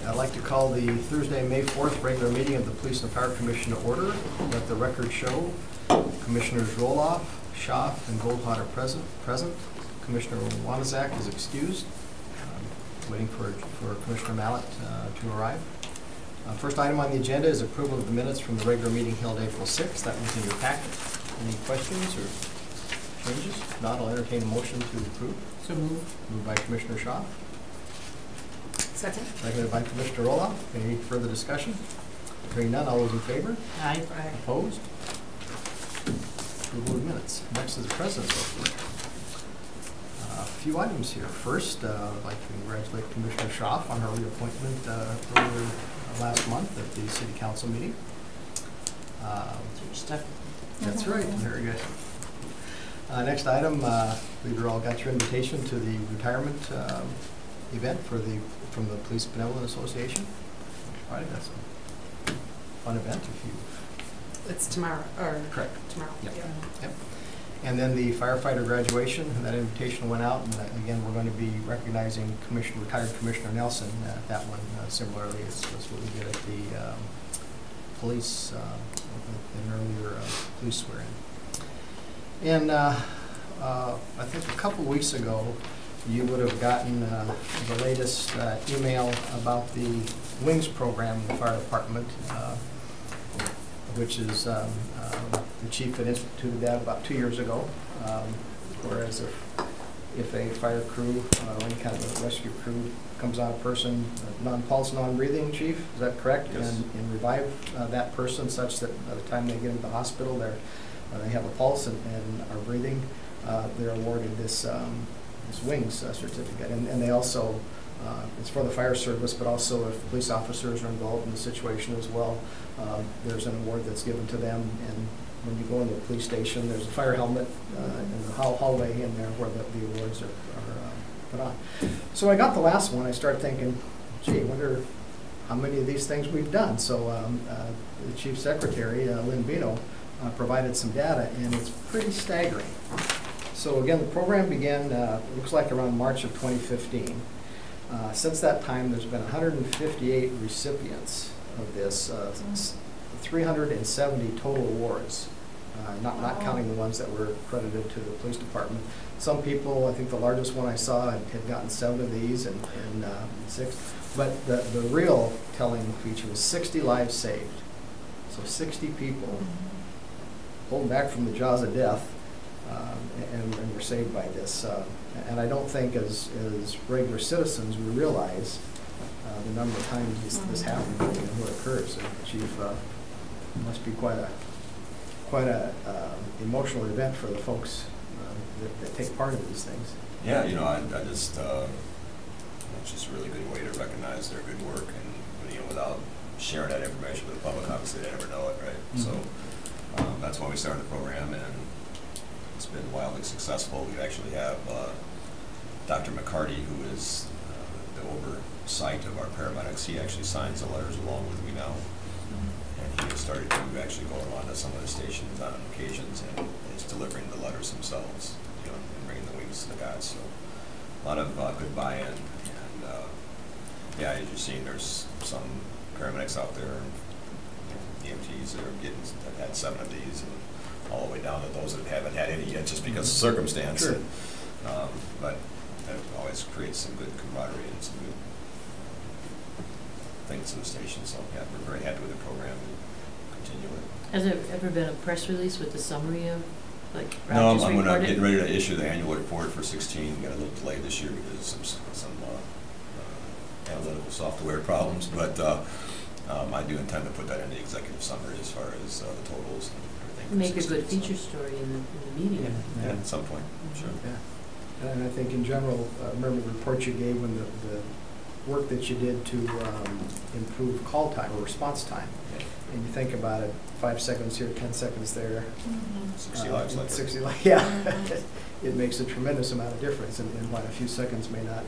I'd like to call the Thursday, May 4th regular meeting of the Police and Fire Commission to order. Let the record show Commissioners Roloff, Schaaf, and Goldhut are present. Commissioner Wanizak is excused. Waiting for Commissioner Mallett to arrive. First item on the agenda is approval of the minutes from the regular meeting held April 6th. That was in your packet. Any questions or changes? If not, I'll entertain a motion to approve. So moved. Moved by Commissioner Schaaf. Second. Seconded by Commissioner Roloff. Any further discussion? Hearing none, all those in favor? Aye. Opposed? Approval of minutes. Next is the President's report. A few items here. First, I'd like to congratulate Commissioner Schaaf on her reappointment earlier last month at the City Council meeting. That's right. Very good. Next item, we all got your invitation to the retirement event from the Police Benevolent Association. Friday, that's a fun event. It's tomorrow, or correct. Tomorrow. Yep. Yeah. Yep. And then the firefighter graduation, and that invitation went out, and again, we're going to be recognizing retired Commissioner Nelson at that one. Similarly, it's what we did at the police, an earlier police swearing. And I think a couple weeks ago, you would have gotten the latest email about the WINGS program in the fire department, which is the chief had instituted that about 2 years ago. Whereas if a fire crew or any kind of a rescue crew comes on a person, non-pulse, non-breathing, chief, is that correct? Yes. And revive that person such that by the time they get into the hospital, they have a pulse and are breathing, they're awarded this WINGS certificate. And they also, it's for the fire service, but also if police officers are involved in the situation as well, there's an award that's given to them. And when you go into the police station, there's a fire helmet in the hallway in there where the awards are put on. So I got the last one. I started thinking, gee, I wonder how many of these things we've done. So the Chief Secretary, Lynn Bino, provided some data, and it's pretty staggering. So again, the program began, looks like around March of 2015. Since that time, there's been 158 recipients of this, 370 total awards, not counting the ones that were credited to the police department. Some people, I think the largest one I saw had gotten 7 of these and 6. But the real telling feature was 60 lives saved. So 60 people pulled back from the jaws of death and were saved by this. And I don't think as regular citizens we realize the number of times this happens and what occurs. And Chief, must be quite a emotional event for the folks that take part in these things. Yeah, you know, I just it's just a really good way to recognize their good work, and without sharing that information with the public, obviously they never know it, right? Mm-hmm. So that's why we started the program, and it's been wildly successful. We actually have Dr. McCarty, who is the oversight of our paramedics. He actually signs the letters along with me now. And he has started to actually go around to some of the stations on occasions and is delivering the letters themselves, and bringing the WINGS to the guys. So a lot of good buy-in, and yeah, as you've seen, there's some paramedics out there, EMTs that have had 7 of these, and all the way down to those that haven't had any yet, just because of circumstance. Sure. But it always creates some good camaraderie and some good things in the station. So yeah, we're very happy with the program and continue it. Has there ever been a press release with the summary of, like, No, I'm getting ready to issue the annual report for 16. Got a little delay this year because of some analytical software problems, but I do intend to put that in the executive summary as far as the totals and everything. Make a good feature story in the media. Yeah, at some point, sure. Yeah. And I think in general, remember the report you gave when the work that you did to improve call time or response time. Yeah. And you think about it, 5 seconds here, 10 seconds there. 60 lives later. 60 lives, yeah. It makes a tremendous amount of difference, and while a few seconds may not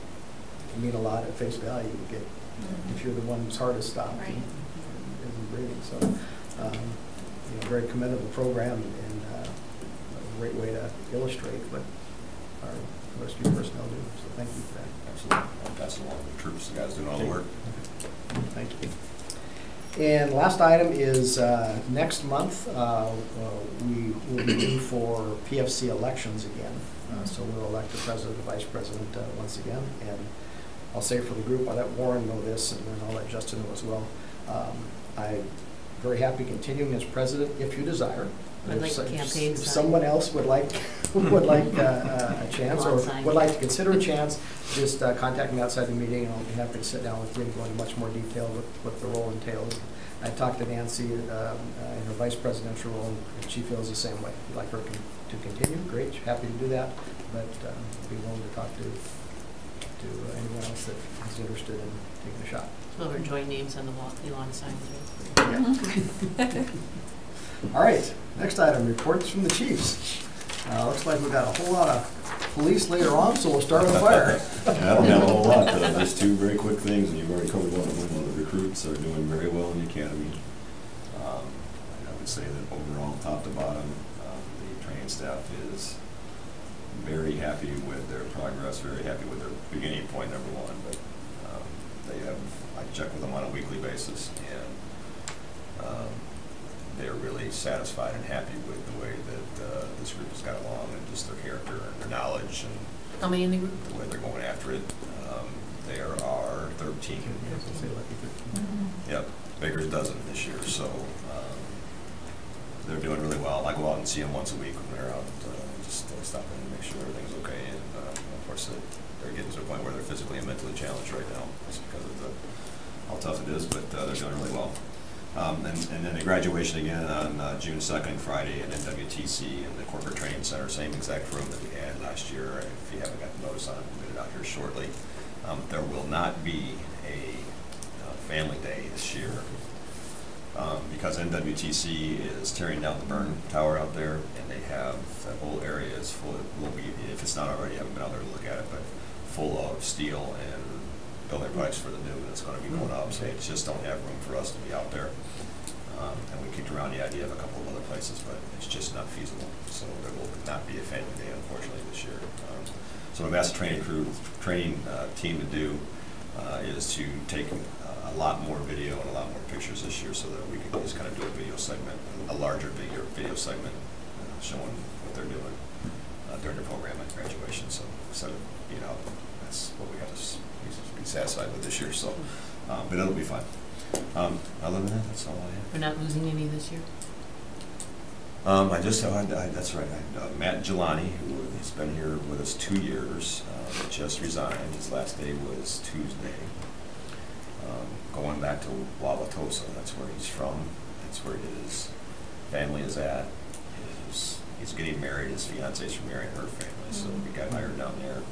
mean a lot at face value, you get if you're the one whose heart is stopped and isn't breathing. So, very commendable program and a great way to illustrate what our rescue personnel do. So thank you for that. Absolutely. I'll pass it along to the troops, the guys doing all the work. Thank you. And last item is next month we will be due for PFC elections again. So we'll elect the president and vice president once again. And I'll say for the group, I'll let Warren know this, and then I'll let Justin know as well. I'm very happy continuing as president if you desire. I'd like a campaign If sign. someone else would like a chance or would like to consider a chance, just contact me outside the meeting, and I'll be happy to sit down with you and go into much more detail with what the role entails. I talked to Nancy in her vice presidential role, and she feels the same way. If you'd like her to continue, great, happy to do that, but be willing to talk to anyone else that is interested in taking a shot. Some of our joint names on the wall, Elon signs. All right, next item, reports from the chiefs. Looks like we've got a whole lot of police later on, so we'll start with fire. I don't have a whole lot, just two very quick things, and you've already covered one of them. Well, the recruits are doing very well in the academy. I would say that overall, top to bottom, the training staff is very happy with their progress, very happy with their beginning point, number one. But I check with them on a weekly basis, and they're really satisfied and happy with the way that this group has got along, and just their character and their knowledge and How many in the group? the way they're going after it. There are 13. Yep, Baker's dozen this year, so they're doing really well. I go out and see them once a week when they're out, just stop in and make sure everything's okay. And of course, they're getting to a point where they're physically and mentally challenged right now, just because of how tough it is, but they're doing really well. And then the graduation again on June 2nd, Friday, at NWTC in the Corporate Training Center, same exact room that we had last year. If you haven't got the notice on it, we'll get it out here shortly. There will not be a family day this year because NWTC is tearing down the burn tower out there, and they have that whole area is full. Will be, if it's not already, I haven't been out there to look at it, but full of steel and building products for the new that's going to be going up. So they just don't have room for us to be out there. And we kicked around the idea of a couple of other places, but it's just not feasible. So there will not be a family day, unfortunately, this year. So what I've asked the training team to do is to take a lot more video and a lot more pictures this year, so that we can just kind of do a video segment, a larger video segment, showing what they're doing during the program at graduation. So instead of being out, that's what we have to be satisfied with this year. So, but it'll be fun. Other than that, that's all I have. We're not losing any this year? That's right. Matt Gelani, who has been here with us 2 years, just resigned. His last day was Tuesday. Going back to Wauwatosa, that's where he's from. That's where his family is at. He's getting married. His fiance's from marrying her family, so he got hired down there.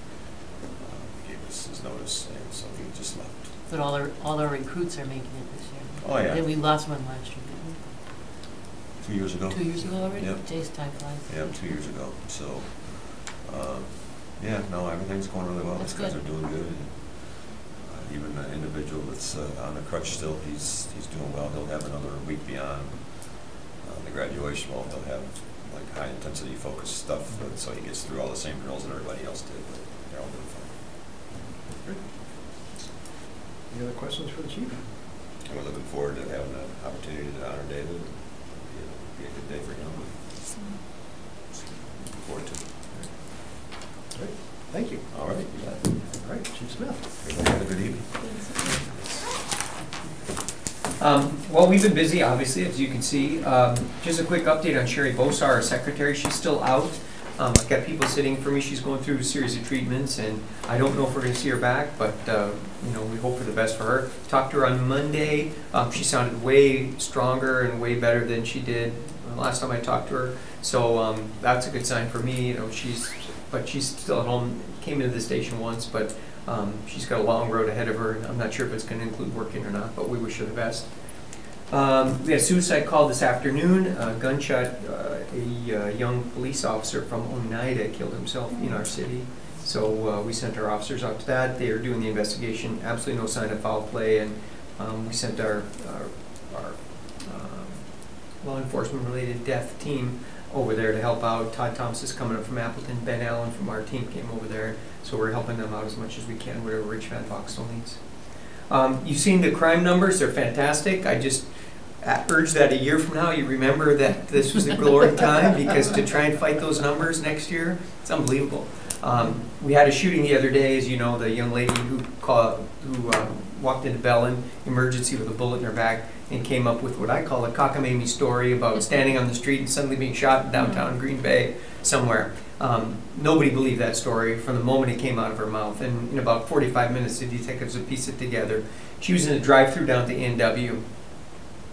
He gave us his notice, and so he just left. But all our recruits are making it this year. Oh, yeah. And we lost one last year, didn't we? 2 years ago. 2 years ago already? Yep. Jay's time flies. Yeah, 2 years ago. So, yeah, no, everything's going really well. That's These guys good. are doing good. And, even the individual that's on the crutch still, he's doing well. He'll have another week beyond the graduation. Well, he'll have like high intensity focused stuff, so he gets through all the same drills that everybody else did. But they're all doing fine. Great. Any other questions for the chief? And we're looking forward to having an opportunity to honor David. It'll be a good day for him. Looking forward to it. Great. Thank you. All right. You got it. All right, Chief Smith. Everybody have a good evening. Well, we've been busy, obviously, as you can see. Just a quick update on Sherry Bosar, our secretary. She's still out. I've got people sitting for me. She's going through a series of treatments, and I don't know if we're going to see her back, but we hope for the best for her. Talked to her on Monday. She sounded way stronger and way better than she did last time I talked to her. So that's a good sign for me. She's still at home. Came into the station once, but she's got a long road ahead of her. I'm not sure if it's going to include working or not, but we wish her the best. We had a suicide call this afternoon. Gunshot, a young police officer from Oneida killed himself in our city. So we sent our officers out to that. They are doing the investigation. Absolutely no sign of foul play, and we sent our law enforcement related death team over there to help out. Todd Thompson is coming up from Appleton. Ben Allen from our team came over there. So we're helping them out as much as we can, whatever Rich Van Voxel needs. You've seen the crime numbers. They're fantastic. I just urge that a year from now you remember that this was the glory time, because to try and fight those numbers next year, it's unbelievable. We had a shooting the other day, as you know, the young lady who walked into Bellin emergency with a bullet in her back and came up with what I call a cockamamie story about standing on the street and suddenly being shot in downtown Green Bay somewhere. Nobody believed that story from the moment it came out of her mouth, and in about 45 minutes the detectives would piece it together. She was in a drive-through down to A&W.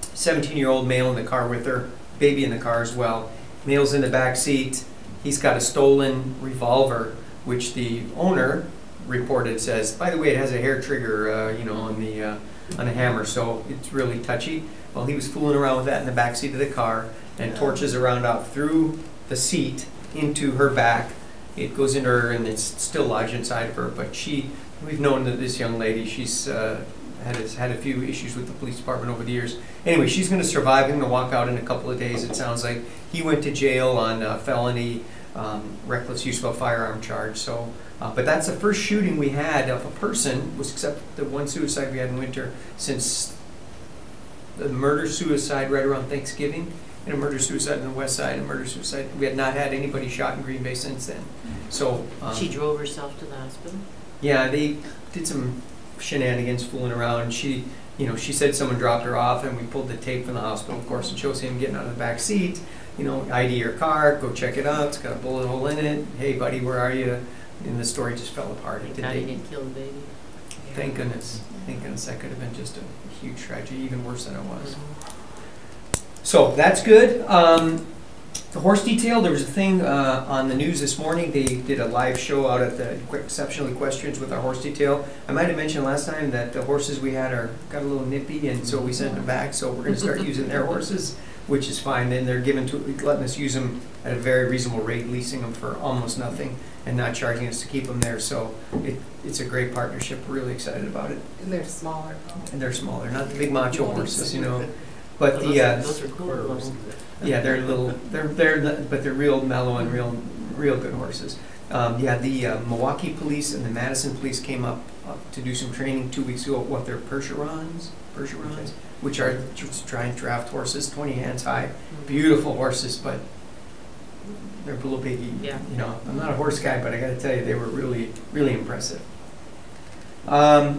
17-year-old male in the car with her, baby in the car as well. Male's in the back seat. He's got a stolen revolver, which the owner reported says, by the way, it has a hair trigger, you know, on a hammer, so it's really touchy. Well, he was fooling around with that in the back seat of the car, and torches around out through the seat into her back. It goes into her, and it's still lodged inside of her. But we've known that this young lady, she's had a few issues with the police department over the years. Anyway, she's going to survive. Going to walk out in a couple of days, it sounds like. He went to jail on felony reckless use of a firearm charge. So, but that's the first shooting we had of a person, was except the one suicide we had in winter, since the murder-suicide right around Thanksgiving, and a murder-suicide on the west side, and a murder-suicide. We had not had anybody shot in Green Bay since then. So She drove herself to the hospital? yeah, they did some shenanigans fooling around. She said someone dropped her off, and we pulled the tape from the hospital, of course, and shows him getting out of the back seat. You know, ID your car, go check it out. It's got a bullet hole in it. Hey, buddy, where are you? And the story just fell apart. Thank God he didn't kill the baby. Thank goodness. Thank goodness. That could have been just a huge tragedy, even worse than it was. So that's good. The horse detail, there was a thing on the news this morning. They did a live show out at the Exceptional Equestrians with our horse detail. I might have mentioned last time that the horses we had got a little nippy, and so we sent them back. So we're going to start using their horses, which is fine. And they're letting us use them at a very reasonable rate, leasing them for almost nothing, and not charging us to keep them there. So it's a great partnership. We're really excited about it. And they're smaller. And they're smaller, not the big macho horses, you know. But Those are cool. yeah, they're little, but they're real mellow and real good horses. The Milwaukee Police and the Madison Police came up to do some training 2 weeks ago. What they're Percherons, which are giant draft horses, 20 hands high, beautiful horses, but they're a little piggy. Yeah. You know, I'm not a horse guy, but I got to tell you, they were really, really impressive. Crap,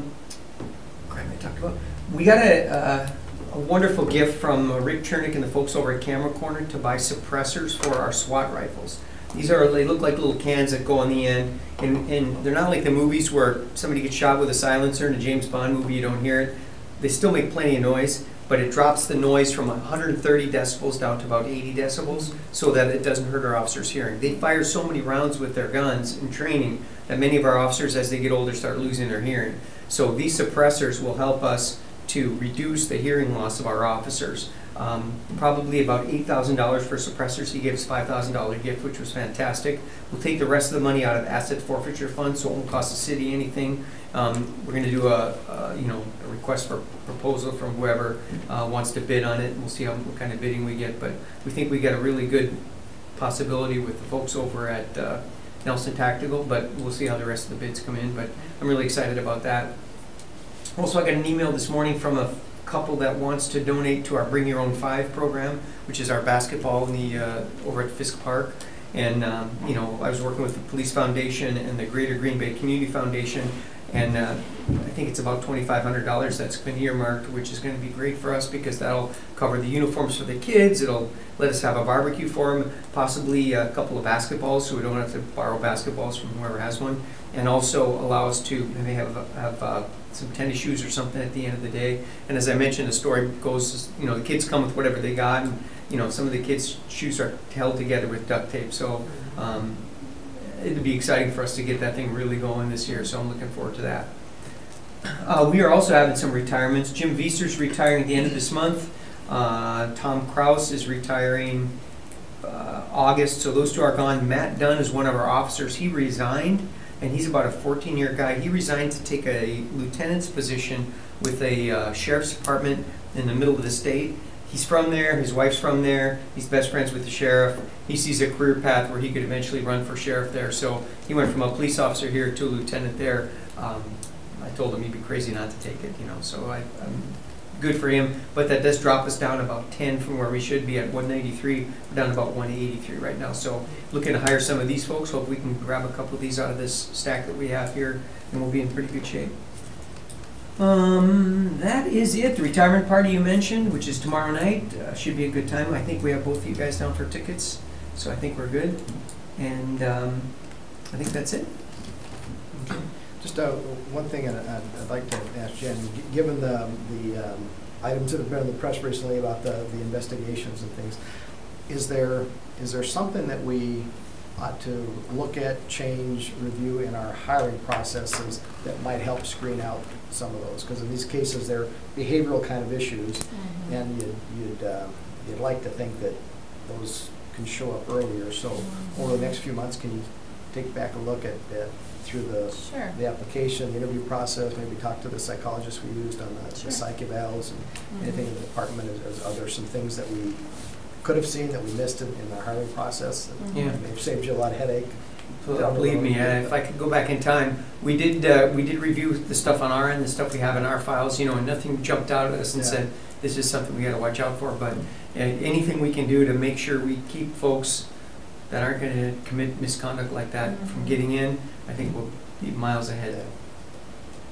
I talked about. We got a wonderful gift from Rick Chernick and the folks over at Camera Corner to buy suppressors for our SWAT rifles. They look like little cans that go on the end, and they're not like the movies where somebody gets shot with a silencer in a James Bond movie, you don't hear it. They still make plenty of noise, but it drops the noise from 130 decibels down to about 80 decibels so that it doesn't hurt our officers' hearing. They fire so many rounds with their guns in training that many of our officers, as they get older, start losing their hearing. So these suppressors will help us to reduce the hearing loss of our officers. Probably about $8,000 for suppressors. He gave us $5,000 gift, which was fantastic. We'll take the rest of the money out of asset forfeiture fund, so it won't cost the city anything. We're going to do a request for proposal from whoever wants to bid on it. We'll see what kind of bidding we get, but we think we got a really good possibility with the folks over at Nelson Tactical, but we'll see how the rest of the bids come in. But I'm really excited about that. Also, I got an email this morning from a couple that wants to donate to our Bring Your Own 5 program, which is our basketball over at Fisk Park. And I was working with the Police Foundation and the Greater Green Bay Community Foundation, and I think it's about $2,500 that's been earmarked, which is going to be great for us because that'll cover the uniforms for the kids. It'll let us have a barbecue for them, possibly a couple of basketballs, so we don't have to borrow basketballs from whoever has one, and also allow us to maybe have some tennis shoes or something at the end of the day. And as I mentioned, the story goes, the kids come with whatever they got, and some of the kids' shoes are held together with duct tape. So it'd be exciting for us to get that thing really going this year. So I'm looking forward to that. We are also having some retirements. Jim Viester's retiring at the end of this month. Tom Kraus is retiring August. So those two are gone. Matt Dunn is one of our officers. He resigned. And he's about a 14-year guy. He resigned to take a lieutenant's position with a sheriff's department in the middle of the state. he's from there, his wife's from there, he's best friends with the sheriff. He sees a career path where he could eventually run for sheriff there. So he went from a police officer here to a lieutenant there. I told him he'd be crazy not to take it, you know, so I'm good for him. But that does drop us down about 10 from where we should be at 193. We're down to about 183 right now. So looking to hire some of these folks. Hope we can grab a couple of these out of this stack that we have here, and we'll be in pretty good shape. That is it. The retirement party you mentioned, which is tomorrow night, should be a good time. I think we have both of you guys down for tickets, so I think we're good. And I think that's it. Okay. Just one thing I'd like to ask Jen, given the items that have been in the press recently about the investigations and things, is there something that we ought to look at, change, review in our hiring processes that might help screen out some of those? Because in these cases, they're behavioral kind of issues, and you'd like to think that those can show up earlier. So over the next few months, can you take back a look at through the application, the interview process, maybe talk to the psychologist we used on the psych evals, and anything in the department? Are there some things that we could have seen that we missed in the hiring process? Yeah. May have saved you a lot of headache. Believe me, if I could go back in time, we did review the stuff on our end, the stuff we have in our files, you know, and nothing jumped out at us and said, this is something we got to watch out for. But anything we can do to make sure we keep folks that aren't going to commit misconduct like that from getting in, I think we'll be miles ahead.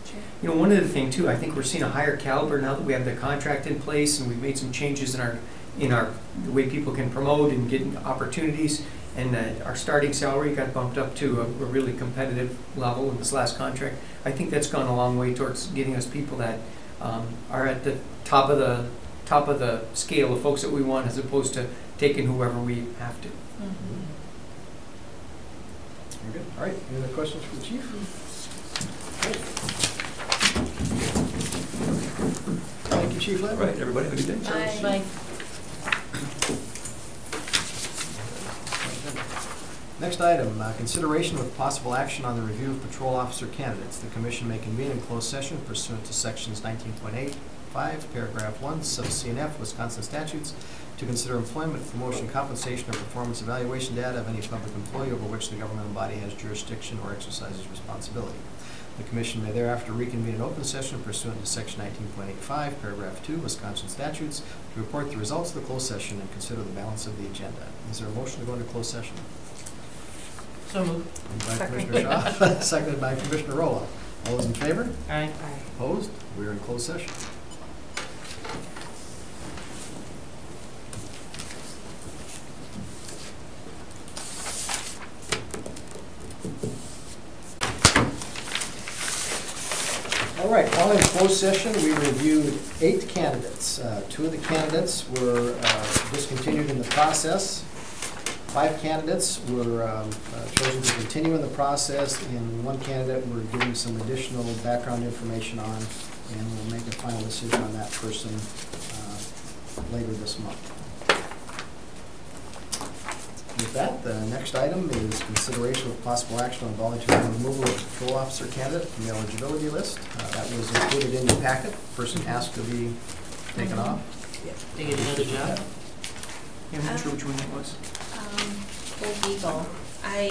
Sure. You know, one other thing too, I think we're seeing a higher caliber now that we have the contract in place, and we've made some changes in the way people can promote and get opportunities. And our starting salary got bumped up to a really competitive level in this last contract. I think that's gone a long way towards getting us people that are at the top of the scale of folks that we want, as opposed to taking whoever we have to. Very good. All right. Any other questions for the chief? Thank you, Chief Lynn. All right, everybody, have a good day. Bye. Next item, consideration with possible action on the review of patrol officer candidates. The commission may convene in closed session pursuant to sections 19.85, paragraph 1, sub C and F, Wisconsin statutes, to consider employment, promotion, compensation, or performance evaluation data of any public employee over which the governmental body has jurisdiction or exercises responsibility. The commission may thereafter reconvene in open session pursuant to section 19.85, paragraph 2, Wisconsin statutes, to report the results of the closed session and consider the balance of the agenda. Is there a motion to go into closed session? So moved. Moved by Commissioner Shaw, seconded by Commissioner Roloff. All those in favor? Aye. Opposed? We are in closed session. All right, while in closed session, we reviewed 8 candidates. 2 of the candidates were discontinued in the process. 5 candidates were chosen to continue in the process, and 1 candidate we're giving some additional background information on, and we'll make a final decision on that person later this month. With that, the next item is consideration of possible action on voluntary removal of a patrol officer candidate from the eligibility list. That was included in your packet. Person asked to be taken off. They get another job? Yeah, I'm not sure which one that was. Old Eagle. I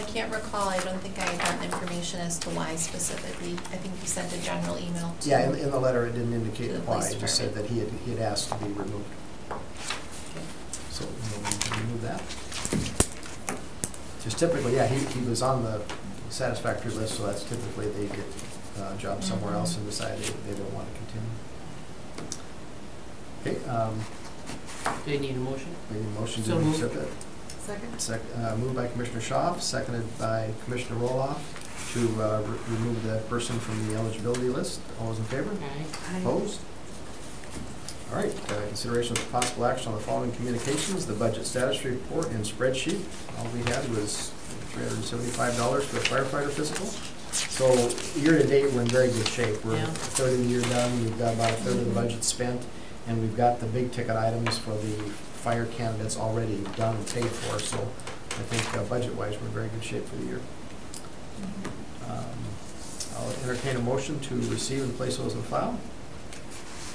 can't recall. I don't think I had gotten information as to why specifically. I think you sent a general email to. Yeah, in the letter it didn't indicate To the why. police It just said that he had asked to be removed. So we'll remove that. Just typically, yeah, he was on the satisfactory list, so that's typically they get a job somewhere else and decide they don't want to continue. Okay. Do they need a motion? We need a motion to So moved. accept that. Second? Moved by Commissioner Schaaf, seconded by Commissioner Roloff to remove that person from the eligibility list. All those in favor? Aye. Opposed? All right, consideration of possible action on the following communications: the budget status report and spreadsheet. All we had was $375 for a firefighter physical. So year to date, we're in very good shape. We're a third of the year done. We've got about a third of the budget spent, and we've got the big ticket items for the fire candidates already done and paid for. So I think budget-wise, we're in very good shape for the year. I'll entertain a motion to receive and place those in file.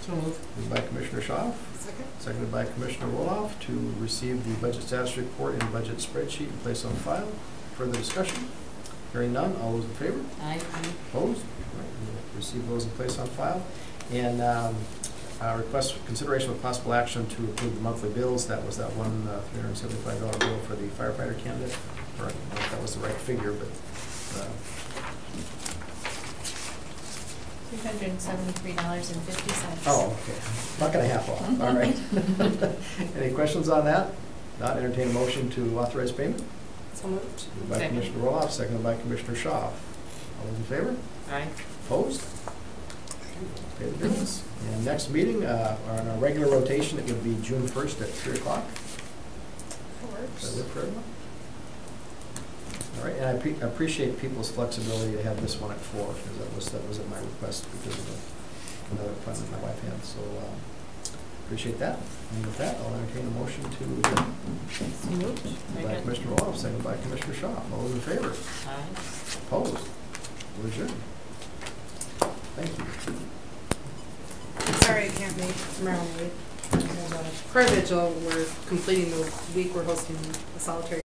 So moved. Moved by Commissioner Schaaf, Second. seconded by Commissioner Roloff to receive the budget status report and budget spreadsheet and place on file. Further discussion? Hearing none, all those in favor? Aye. Opposed? All right, we'll receive those and place on file. And request consideration with possible action to approve the monthly bills. That was that one $375 bill for the firefighter candidate. Or, I don't know if that was the right figure, but $373.50. oh, okay. Buck and a half off. All right. Any questions on that? Not entertain a motion to authorize payment. So moved. Moved by Second. Commissioner Roloff, seconded by Commissioner Schaaf. All those in favor? Aye. Opposed? Pay the bills. And next meeting, on our regular rotation, it would be June 1st at 3 o'clock. Does that work for everyone? All right, and I appreciate people's flexibility to have this one at 4, because that was at my request because of another appointment my wife had, so appreciate that. And with that, I'll entertain a motion to adjourn. So moved. Moved by Second. Commissioner Roloff, seconded by Commissioner Schaaf. All those in favor? Aye. Opposed? We're adjourned. Thank you. Sorry I can't make tomorrow night. There's a prayer vigil. We're completing the week. We're hosting a solitary